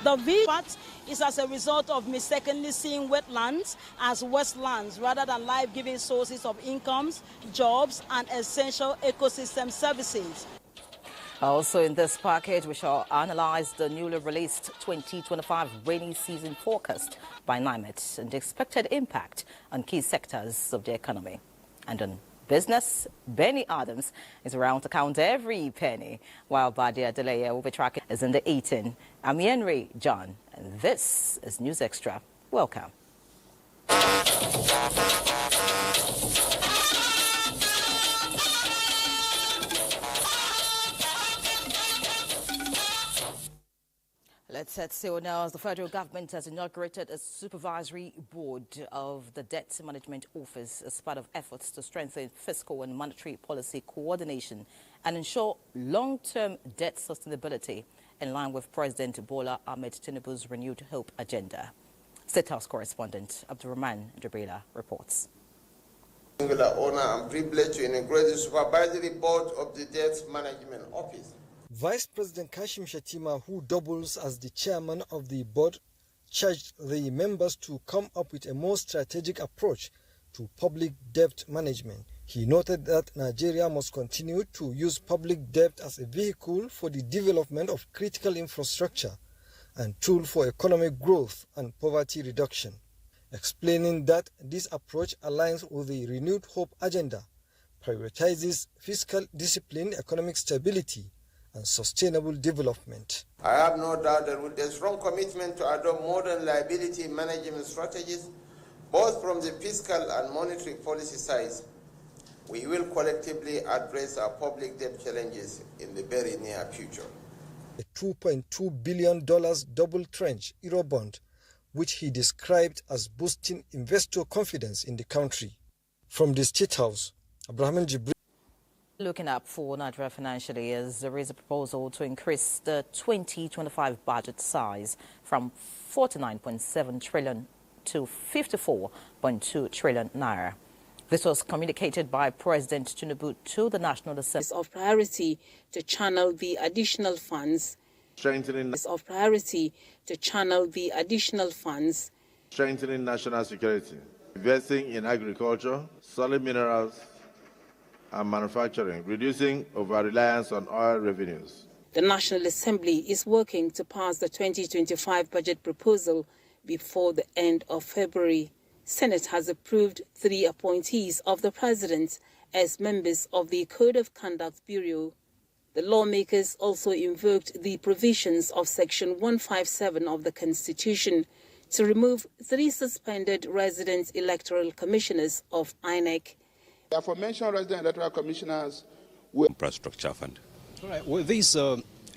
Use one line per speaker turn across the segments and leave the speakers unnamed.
The V part is as a result of mistakenly seeing wetlands as wastelands rather than life-giving sources of incomes, jobs, and essential ecosystem services.
Also in this package, we shall analyze the newly released 2025 rainy season forecast by NIMET and the expected impact on key sectors of the economy. And on business, Benny Adams is around to count every penny, while Badia Delaya will be tracking is in the eating. I'm Henry John, and this is News Extra. Welcome. Let's set sail now as the federal government has inaugurated a supervisory board of the Debt Management Office as part of efforts to strengthen fiscal and monetary policy coordination and ensure long-term debt sustainability in line with President Bola Ahmed Tinubu's renewed hope agenda. State House correspondent Abdurrahman Jabrila reports.
Singular honor and privilege to inaugurate the supervisory board of the Debt Management Office.
Vice President Kashim Shettima, who doubles as the chairman of the board, charged the members to come up with a more strategic approach to public debt management. He noted that Nigeria must continue to use public debt as a vehicle for the development of critical infrastructure and tool for economic growth and poverty reduction, explaining that this approach aligns with the renewed hope agenda, prioritizes fiscal discipline, economic stability, and sustainable development.
I have no doubt that with a strong commitment to adopt modern liability management strategies, both from the fiscal and monetary policy sides, we will collectively address our public debt challenges in the very near future.
A $2.2 billion double tranche Eurobond, which he described as boosting investor confidence in the country. From the State House, Abraham Jibril.
Looking up for Nigeria financially, as there is a proposal to increase the 2025 budget size from 49.7 trillion to 54.2 trillion naira. This was communicated by President Tinubu to the National Assembly.
It's of priority to channel the additional funds.
Strengthening national security, investing in agriculture, solid minerals, and manufacturing, reducing over-reliance on oil revenues.
The National Assembly is working to pass the 2025 budget proposal before the end of February. Senate has approved 3 appointees of the President as members of the Code of Conduct Bureau. The lawmakers also invoked the provisions of Section 157 of the Constitution to remove 3 suspended resident electoral commissioners of INEC.
The aforementioned resident electoral commissioners will...
Infrastructure Fund.
All right. With these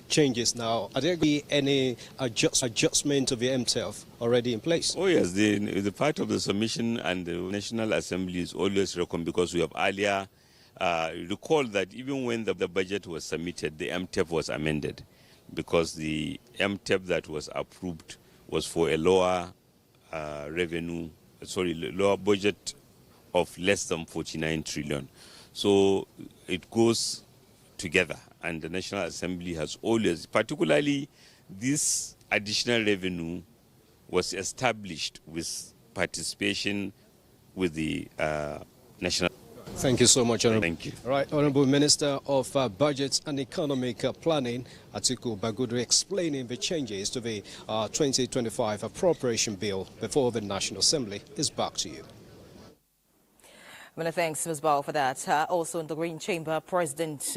changes now, are there be any adjustment of the MTF already in place?
Oh yes, the part of the submission and the National Assembly is always welcome because we have earlier recall that even when the budget was submitted, the MTF was amended because the MTF that was approved was for a lower lower budget of less than 49 trillion. So it goes together, and the National Assembly has always, particularly this additional revenue was established with participation with the National.
Thank you so much, Honorable.
Thank you.
All right, Honorable Minister of Budget and Economic Planning, Atiku Bagudu, explaining the changes to the 2025 appropriation bill before the National Assembly. Is back to you.
Many thanks, Ms. Ball, for that. Also in the Green Chamber, President